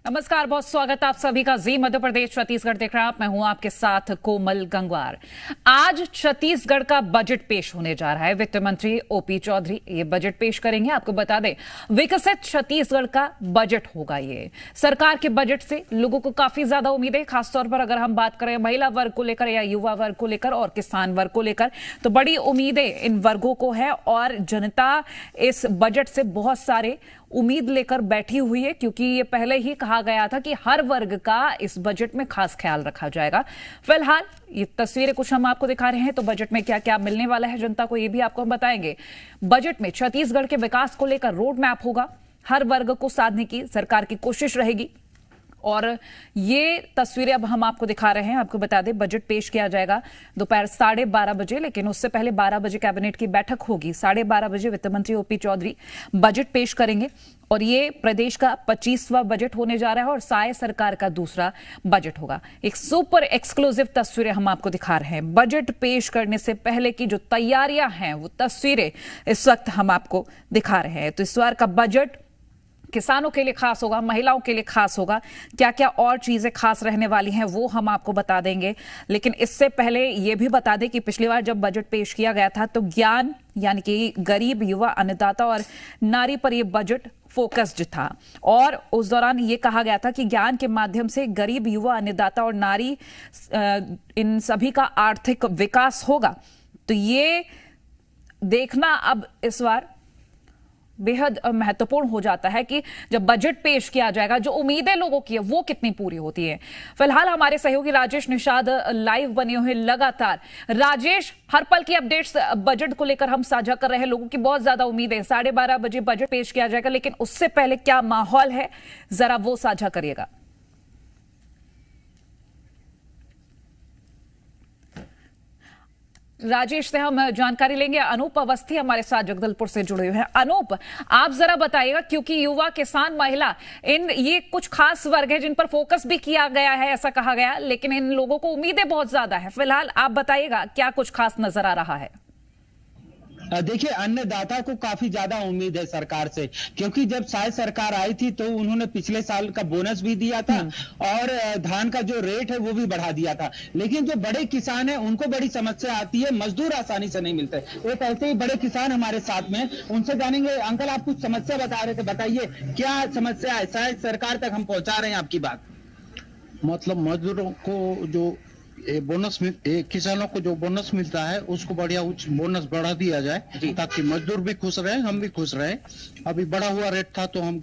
नमस्कार, बहुत स्वागत आप सभी का जी मध्य प्रदेश छत्तीसगढ़ देख रहे हैं आप। मैं हूं आपके साथ कोमल गंगवार। आज छत्तीसगढ़ का बजट पेश होने जा रहा है। वित्त मंत्री ओपी चौधरी ये बजट पेश करेंगे। आपको बता दें, विकसित छत्तीसगढ़ का बजट होगा। ये सरकार के बजट से लोगों को काफी ज्यादा उम्मीद है, खासतौर पर अगर हम बात करें महिला वर्ग को लेकर या युवा वर्ग को लेकर और किसान वर्ग को लेकर, तो बड़ी उम्मीदें इन वर्गों को है और जनता इस बजट से बहुत सारे उम्मीद लेकर बैठी हुई है, क्योंकि ये पहले ही कहा गया था कि हर वर्ग का इस बजट में खास ख्याल रखा जाएगा। फिलहाल ये तस्वीरें कुछ हम आपको दिखा रहे हैं, तो बजट में क्या क्या मिलने वाला है जनता को, ये भी आपको हम बताएंगे। बजट में छत्तीसगढ़ के विकास को लेकर रोड मैप होगा। हर वर्ग को साधने की सरकार की कोशिश रहेगी और ये तस्वीरें अब हम आपको दिखा रहे हैं। आपको बता दें, बजट पेश किया जाएगा दोपहर 12:30 बजे, लेकिन उससे पहले 12 बजे कैबिनेट की बैठक होगी। 12:30 बजे वित्त मंत्री ओपी चौधरी बजट पेश करेंगे और ये प्रदेश का 25वां बजट होने जा रहा है और साय सरकार का दूसरा बजट होगा। एक सुपर एक्सक्लूसिव तस्वीरें हम आपको दिखा रहे हैं। बजट पेश करने से पहले की जो तैयारियां हैं वो तस्वीरें इस वक्त हम आपको दिखा रहे हैं। तो इस बार का बजट किसानों के लिए खास होगा, महिलाओं के लिए खास होगा। क्या क्या और चीजें खास रहने वाली हैं वो हम आपको बता देंगे, लेकिन इससे पहले ये भी बता दें कि पिछली बार जब बजट पेश किया गया था तो ज्ञान यानी कि गरीब, युवा, अन्नदाता और नारी पर यह बजट फोकस्ड था और उस दौरान ये कहा गया था कि ज्ञान के माध्यम से गरीब, युवा, अन्नदाता और नारी इन सभी का आर्थिक विकास होगा। तो ये देखना अब इस बार बेहद महत्वपूर्ण हो जाता है कि जब बजट पेश किया जाएगा, जो उम्मीदें लोगों की है वो कितनी पूरी होती है। फिलहाल हमारे सहयोगी राजेश निषाद लाइव बने हुए लगातार। राजेश, हर पल की अपडेट्स बजट को लेकर हम साझा कर रहे हैं। लोगों की बहुत ज्यादा उम्मीद है 12:30 बजे बजट पेश किया जाएगा, लेकिन उससे पहले क्या माहौल है जरा वो साझा करिएगा। राजेश से हम जानकारी लेंगे। अनूप अवस्थी हमारे साथ जगदलपुर से जुड़े हुए हैं। अनूप, आप जरा बताइएगा, क्योंकि युवा, किसान, महिला, इन ये कुछ खास वर्ग है जिन पर फोकस भी किया गया है, ऐसा कहा गया, लेकिन इन लोगों को उम्मीदें बहुत ज्यादा है। फिलहाल आप बताइएगा क्या कुछ खास नजर आ रहा है। देखिए, अन्नदाता को काफी ज्यादा उम्मीद है सरकार से, क्योंकि जब साय सरकार आई थी तो उन्होंने पिछले साल का बोनस भी दिया था और धान का जो रेट है वो भी बढ़ा दिया था। लेकिन जो बड़े किसान हैं उनको बड़ी समस्या आती है, मजदूर आसानी से नहीं मिलते। एक ऐसे ही बड़े किसान हमारे साथ में, उनसे जानेंगे। अंकल, आप कुछ समस्या बता रहे थे, बताइए क्या समस्या है? साय सरकार तक हम पहुंचा रहे हैं आपकी बात। मतलब मजदूरों को जो बोनस किसानों को जो बोनस मिलता है उसको बढ़िया बोनस बढ़ा दिया जाए, ताकि मजदूर भी खुश रहे, हम भी खुश रहे। अभी बढ़ा हुआ रेट था तो हम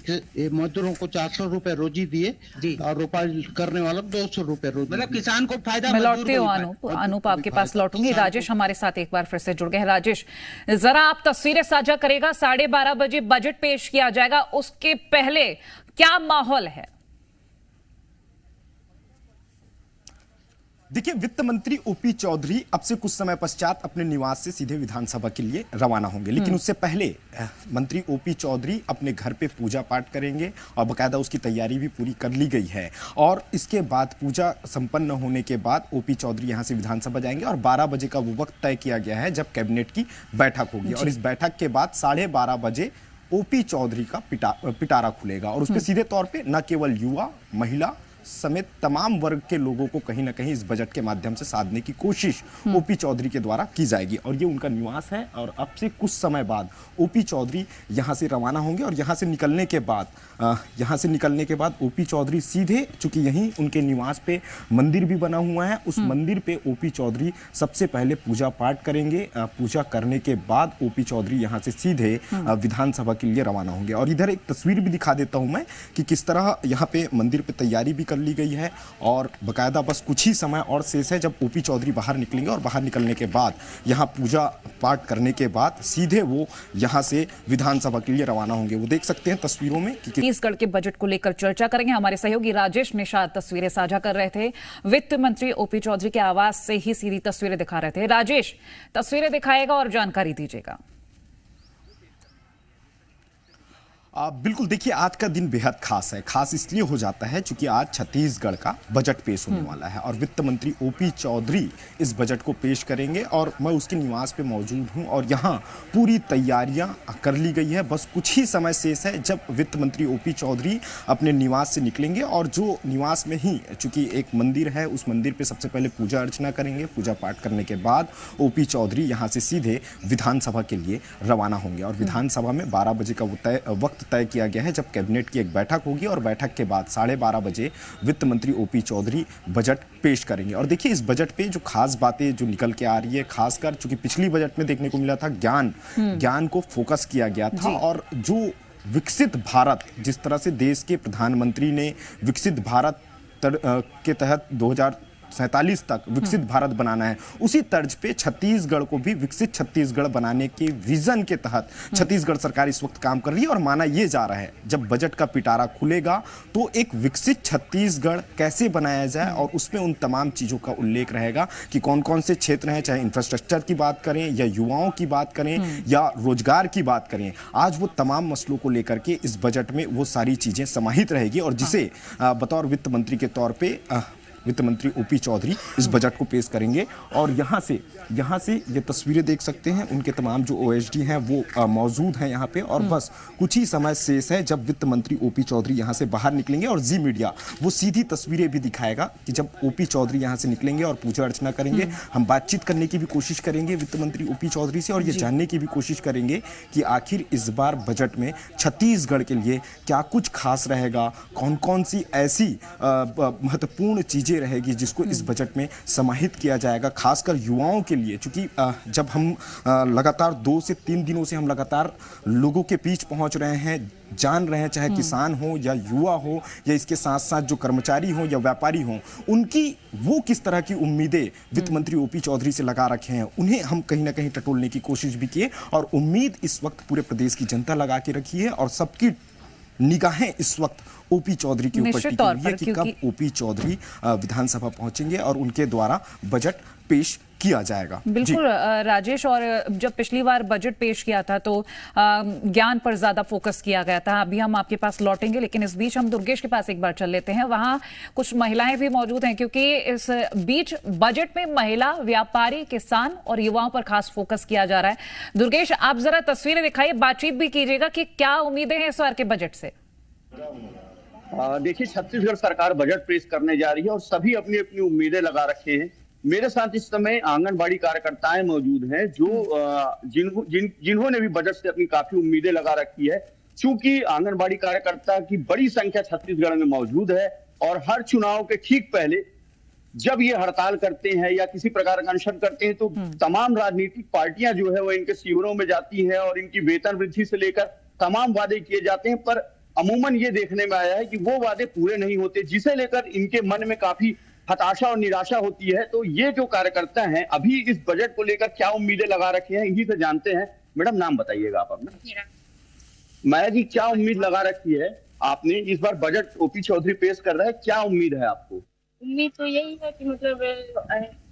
मजदूरों को 400 रुपए रोजी दिए और रोपाई करने वालों को 200 रुपए रोजी। मतलब किसान को फायदा। मैं लौटती हूँ अनूप आपके पास लौटूंगी। राजेश हमारे साथ एक बार फिर से जुड़ गए हैं। राजेश, जरा आप तस्वीरें साझा करेगा। 12:30 बजे बजट पेश किया जाएगा, उसके पहले क्या माहौल है? देखिए, वित्त मंत्री ओपी चौधरी अब से कुछ समय पश्चात अपने निवास से सीधे विधानसभा के लिए रवाना होंगे, लेकिन उससे पहले मंत्री ओपी चौधरी अपने घर पे पूजा पाठ करेंगे और बकायदा उसकी तैयारी भी पूरी कर ली गई है। और इसके बाद पूजा संपन्न होने के बाद ओपी चौधरी यहां से विधानसभा जाएंगे और 12 बजे का वो वक्त तय किया गया है जब कैबिनेट की बैठक होगी और इस बैठक के बाद 12:30 बजे ओपी चौधरी का पिटारा खुलेगा और उसमें सीधे तौर पर न केवल युवा, महिला समेत तमाम वर्ग के लोगों को कहीं ना कहीं इस बजट के माध्यम से साधने की कोशिश ओपी चौधरी के द्वारा की जाएगी और ये उनका निवास है। और अब से कुछ समय बाद ओपी चौधरी यहां से रवाना होंगे और यहां से निकलने के बाद ओपी चौधरी सीधे, चूंकि यहीं उनके निवास पे मंदिर भी बना हुआ है, उस मंदिर पे ओपी चौधरी सबसे पहले पूजा पाठ करेंगे। पूजा करने के बाद ओपी चौधरी यहां से सीधे विधानसभा के लिए रवाना होंगे। और इधर एक तस्वीर भी दिखा देता हूं मैं कि किस तरह यहाँ पे मंदिर पे तैयारी भी कर ली गई है और बकायदा बस कुछ ही समय और शेष है जब ओपी चौधरी बाहर निकलेंगे और बाहर निकलने के बाद यहां पूजा पाठ करने के बाद सीधे वो यहां से विधानसभा के लिए रवाना होंगे। वो देख सकते हैं तस्वीरों में कि छत्तीसगढ़ के बजट को लेकर चर्चा करेंगे। हमारे सहयोगी राजेश निषाद तस्वीरें साझा कर रहे थे। वित्त मंत्री ओपी चौधरी के आवास से ही सीधी तस्वीरें दिखा रहे थे। राजेश, तस्वीरें दिखाएगा और जानकारी दीजिएगा। बिल्कुल, देखिए आज का दिन बेहद खास है। खास इसलिए हो जाता है क्योंकि आज छत्तीसगढ़ का बजट पेश होने वाला है और वित्त मंत्री ओपी चौधरी इस बजट को पेश करेंगे और मैं उसके निवास पे मौजूद हूं और यहाँ पूरी तैयारियां कर ली गई है। बस कुछ ही समय शेष है जब वित्त मंत्री ओपी चौधरी अपने निवास से निकलेंगे और जो निवास में ही चूंकि एक मंदिर है, उस मंदिर पे सबसे पहले पूजा अर्चना करेंगे। पूजा पाठ करने के बाद ओपी चौधरी यहाँ से सीधे विधानसभा के लिए रवाना होंगे और विधानसभा में 12 बजे का वक्त तय किया गया है जब कैबिनेट की एक बैठक होगी और बैठक के बाद 12:30 बजे वित्त मंत्री ओपी चौधरी बजट पेश करेंगे। और देखिए इस बजट पे जो खास बातें जो निकल के आ रही है, खासकर चूंकि पिछली बजट में देखने को मिला था ज्ञान को फोकस किया गया था और जो विकसित भारत, जिस तरह से देश के प्रधानमंत्री ने विकसित भारत के तहत 2047 तक विकसित भारत बनाना है, उसी तर्ज पे छत्तीसगढ़ को भी विकसित छत्तीसगढ़ बनाने के विजन के तहत छत्तीसगढ़ सरकार इस वक्त काम कर रही है। और माना यह जा रहा है जब बजट का पिटारा खुलेगा तो एक विकसित छत्तीसगढ़ कैसे बनाया जाए और उसमें उन तमाम चीजों का उल्लेख रहेगा कि कौन कौन से क्षेत्र हैं, चाहे इंफ्रास्ट्रक्चर की बात करें या युवाओं की बात करें या रोजगार की बात करें। आज वो तमाम मसलों को लेकर के इस बजट में वो सारी चीजें समाहित रहेगी और जिसे बतौर वित्त मंत्री के तौर पे वित्त मंत्री ओपी चौधरी इस बजट को पेश करेंगे। और यहाँ से ये तस्वीरें देख सकते हैं, उनके तमाम जो ओएसडी हैं वो मौजूद हैं यहाँ पे और बस कुछ ही समय शेष है जब वित्त मंत्री ओपी चौधरी यहाँ से बाहर निकलेंगे और जी मीडिया वो सीधी तस्वीरें भी दिखाएगा कि जब ओपी चौधरी यहाँ से निकलेंगे और पूजा अर्चना करेंगे। हम बातचीत करने की भी कोशिश करेंगे वित्त मंत्री ओपी चौधरी से और ये जानने की भी कोशिश करेंगे कि आखिर इस बार बजट में छत्तीसगढ़ के लिए क्या कुछ खास रहेगा, कौन कौन सी ऐसी महत्वपूर्ण चीजें रहेगी जिसको इस बजट में समाहित किया जाएगा, खासकर युवाओं के लिए। क्योंकि जब हम लगातार 2 से 3 दिनों से हम लगातार लोगों के बीच पहुंच रहे हैं, जान रहे हैं, चाहे किसान हो या युवा हो या इसके साथ साथ जो कर्मचारी हो या व्यापारी हो, उनकी वो किस तरह की उम्मीदें वित्त मंत्री ओपी चौधरी से लगा रखे हैं, उन्हें हम कहीं ना कहीं टटोलने की कोशिश भी किए। और उम्मीद इस वक्त पूरे प्रदेश की जनता लगा के रखी है और सबकी निगाहें इस वक्त ओपी चौधरी के ऊपर टिकी हुई है कि कब ओपी चौधरी विधानसभा पहुंचेंगे और उनके द्वारा बजट पेश किया जाएगा। बिल्कुल राजेश, और जब पिछली बार बजट पेश किया था तो ज्ञान पर ज्यादा फोकस किया गया था। अभी हम आपके पास लौटेंगे, लेकिन इस बीच हम दुर्गेश के पास एक बार चल लेते हैं। वहां कुछ महिलाएं भी मौजूद हैं क्योंकि इस बीच बजट में महिला, व्यापारी, किसान और युवाओं पर खास फोकस किया जा रहा है। दुर्गेश, आप जरा तस्वीरें दिखाइए, बातचीत भी कीजिएगा कि क्या उम्मीदें हैं इस बार के बजट से। देखिए, छत्तीसगढ़ सरकार बजट पेश करने जा रही है और सभी अपनी अपनी उम्मीदें लगा रखे हैं। मेरे साथ इस समय आंगनबाड़ी कार्यकर्ताएं मौजूद हैं जो जिन्होंने भी बजट से अपनी काफी उम्मीदें लगा रखी है। चूंकि आंगनबाड़ी कार्यकर्ता की बड़ी संख्या छत्तीसगढ़ में मौजूद है और हर चुनाव के ठीक पहले जब ये हड़ताल करते हैं या किसी प्रकार का अनशन करते हैं तो तमाम राजनीतिक पार्टियां जो है वो इनके शिविरों में जाती है और इनकी वेतन वृद्धि से लेकर तमाम वादे किए जाते हैं, पर अमूमन ये देखने में आया है कि वो वादे पूरे नहीं होते, जिसे लेकर इनके मन में काफी हताशा और निराशा होती है। तो ये जो कार्यकर्ता हैं अभी इस बजट को लेकर क्या उम्मीदें लगा रखे हैं, इन्हीं से जानते हैं। मैडम, नाम बताइएगा आप अपना। माया जी, क्या उम्मीद लगा रखी है आपने? इस बार बजट ओपी चौधरी पेश कर रहे हैं, क्या उम्मीद है आपको? उम्मीद तो यही है कि मतलब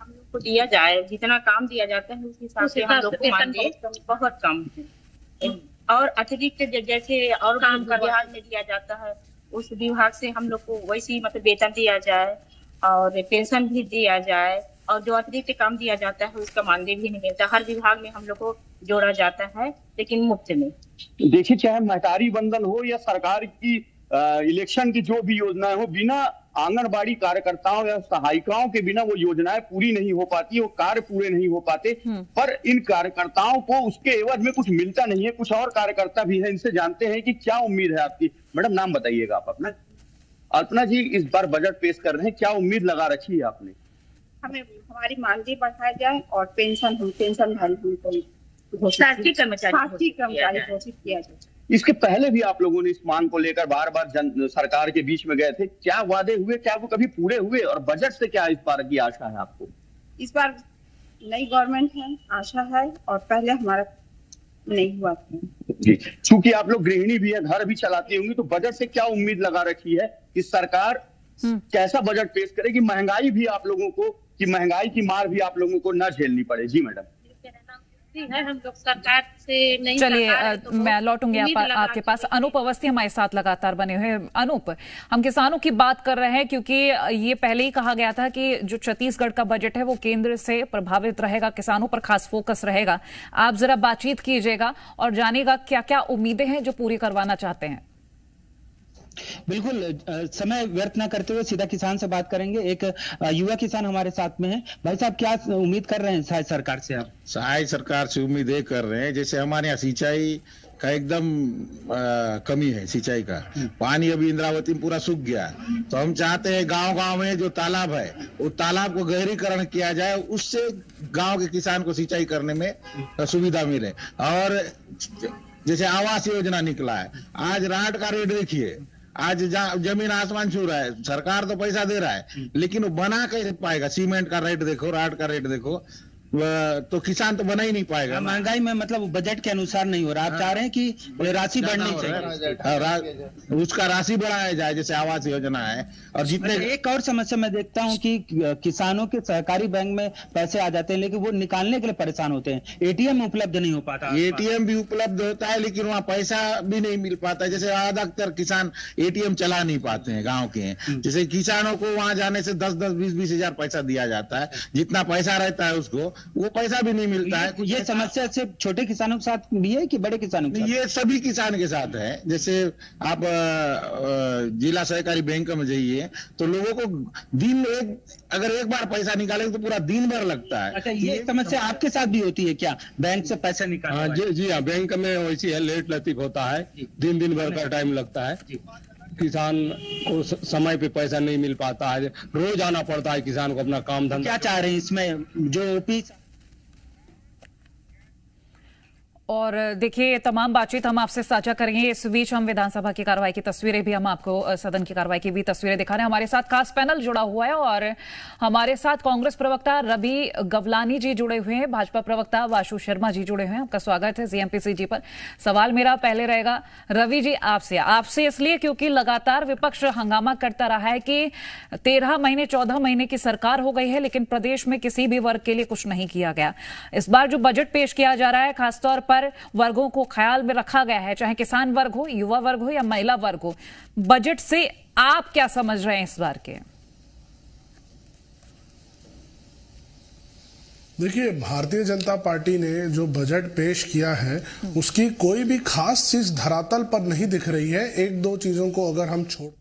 हम लोग को दिया जाए, जितना काम दिया जाता है उस हिसाब से हम लोग को मानदेय बहुत कम है और अतिरिक्त जैसे और काम का विभाग में दिया जाता है उस विभाग से हम लोग को वैसी मतलब वेतन दिया जाए और पेंशन भी दिया जाए और जो अतिरिक्त काम दिया जाता है उसका मानदेय भी नहीं मिलता। हर विभाग में हम लोग को जोड़ा जाता है लेकिन मुफ्त में। देखिए, चाहे महतारी बंधन हो या सरकार की इलेक्शन की जो भी योजनाएं हो, बिना आंगनबाड़ी कार्यकर्ताओं या सहायिकाओं के बिना वो योजनाएं पूरी नहीं हो पाती, वो कार्य पूरे नहीं हो पाते। पर इन कार्यकर्ताओं को उसके एवज में कुछ मिलता नहीं है। कुछ और कार्यकर्ता भी है, इनसे जानते हैं कि क्या उम्मीद है आपकी। मैडम, नाम बताइएगा आप अपना। अल्पना जी, इस बार बजट पेश कर रहे हैं, क्या उम्मीद लगा रखी है आपने? हमें हमारी मानदेय बढ़ाया जाए और पेंशनधारी शासकीय कर्मचारी घोषित किया जाए। इसके पहले भी आप लोगों ने इस मांग को लेकर बार बार सरकार के बीच में गए थे, क्या वादे हुए, क्या वो कभी पूरे हुए? और बजट से क्या इस बार की आशा है आपको? इस बार नई गवर्नमेंट है, आशा है और पहले हमारा नहीं हुआ था जी। चूंकि आप लोग गृहिणी भी है, घर भी चलाती होंगी, तो बजट से क्या उम्मीद लगा रखी है कि सरकार कैसा बजट पेश करेगी? महंगाई भी आप लोगों को, कि महंगाई की मार भी आप लोगों को न झेलनी पड़े। जी मैडम। उम्मीद है हम लोग सरकार से। नहीं चलिए सरकार है तो मैं लौटूंगी उम्मीद लगा आपके पास। के अनूप अवस्थी हमारे साथ लगातार बने हुए हैं। अनूप, हम किसानों की बात कर रहे हैं क्योंकि ये पहले ही कहा गया था कि जो छत्तीसगढ़ का बजट है वो केंद्र से प्रभावित रहेगा, किसानों पर खास फोकस रहेगा। आप जरा बातचीत कीजिएगा और जानिएगा क्या क्या उम्मीदें हैं जो पूरी करवाना चाहते हैं। बिल्कुल, समय व्यर्थ ना करते हुए सीधा किसान से बात करेंगे। एक युवा किसान हमारे साथ में है। भाई साहब, क्या उम्मीद कर रहे हैं सहाय सरकार से आप? सहाय सरकार से उम्मीद ये कर रहे हैं, जैसे हमारे यहाँ सिंचाई का एकदम कमी है। सिंचाई का पानी अभी इंद्रावती में पूरा सूख गया, तो हम चाहते हैं गांव-गांव में जो तालाब है वो तालाब को गहरीकरण किया जाए, उससे गांव के किसान को सिंचाई करने में सुविधा मिले। और जैसे आवास योजना निकला है, आज राहत का रेट देखिए, आज जमीन आसमान छू रहा है। सरकार तो पैसा दे रहा है लेकिन वो बना कैसे पाएगा? सीमेंट का रेट देखो, राहत का रेट देखो, तो किसान तो बना ही नहीं पाएगा। महंगाई में मतलब बजट के अनुसार नहीं हो रहा। आप चाह रहे हैं कि राशि बढ़नी चाहिए, उसका राशि बढ़ाया जाए, जैसे आवास योजना है। और जितने एक और समस्या मैं देखता हूं कि किसानों के सहकारी बैंक में पैसे आ जाते हैं लेकिन वो निकालने के लिए परेशान होते हैं। एटीएम उपलब्ध नहीं हो पाता। एटीएम भी उपलब्ध होता है लेकिन वहाँ पैसा भी नहीं मिल पाता है। जैसे अधिकतर किसान एटीएम चला नहीं पाते हैं गाँव के। जैसे किसानों को वहाँ जाने से 10-10, 20-20 हजार पैसा दिया जाता है, जितना पैसा रहता है उसको वो पैसा भी नहीं मिलता है। ये समस्या सिर्फ छोटे किसानों के साथ भी है कि बड़े किसानों के साथ? ये सभी किसान के साथ है। जैसे आप जिला सहकारी बैंक में जाइए तो लोगों को दिन अगर एक बार पैसा निकालेंगे तो पूरा दिन भर लगता है। अच्छा, ये समस्या आपके साथ भी होती है क्या, बैंक से पैसा निकालना? जी हाँ, बैंक में वैसी है, लेट लतीफ होता है, दिन भर का टाइम लगता है। किसान को समय पे पैसा नहीं मिल पाता है, रोज आना पड़ता है किसान को अपना काम धंधा। क्या चाह रहे हैं इसमें जो ओपी? और देखिए, तमाम बातचीत हम आपसे साझा करेंगे। इस बीच हम विधानसभा की कार्रवाई की तस्वीरें भी हम आपको, सदन की कार्रवाई की भी तस्वीरें दिखा रहे हैं। हमारे साथ खास पैनल जुड़ा हुआ है और हमारे साथ कांग्रेस प्रवक्ता रवि गवलानी जी जुड़े हुए हैं, भाजपा प्रवक्ता वाशु शर्मा जी जुड़े हुए हैं। आपका स्वागत है जीएमपीसी जी पर। सवाल मेरा पहले रहेगा रवि जी आपसे इसलिए क्योंकि लगातार विपक्ष हंगामा करता रहा है कि 13 महीने 14 महीने की सरकार हो गई है लेकिन प्रदेश में किसी भी वर्ग के लिए कुछ नहीं किया गया। इस बार जो बजट पेश किया जा रहा है खासतौर पर वर्गों को ख्याल में रखा गया है, चाहे किसान वर्ग हो, युवा वर्ग हो या महिला वर्ग हो। बजट से आप क्या समझ रहे हैं इस बार के? देखिए, भारतीय जनता पार्टी ने जो बजट पेश किया है उसकी कोई भी खास चीज धरातल पर नहीं दिख रही है। एक दो चीजों को अगर हम छोड़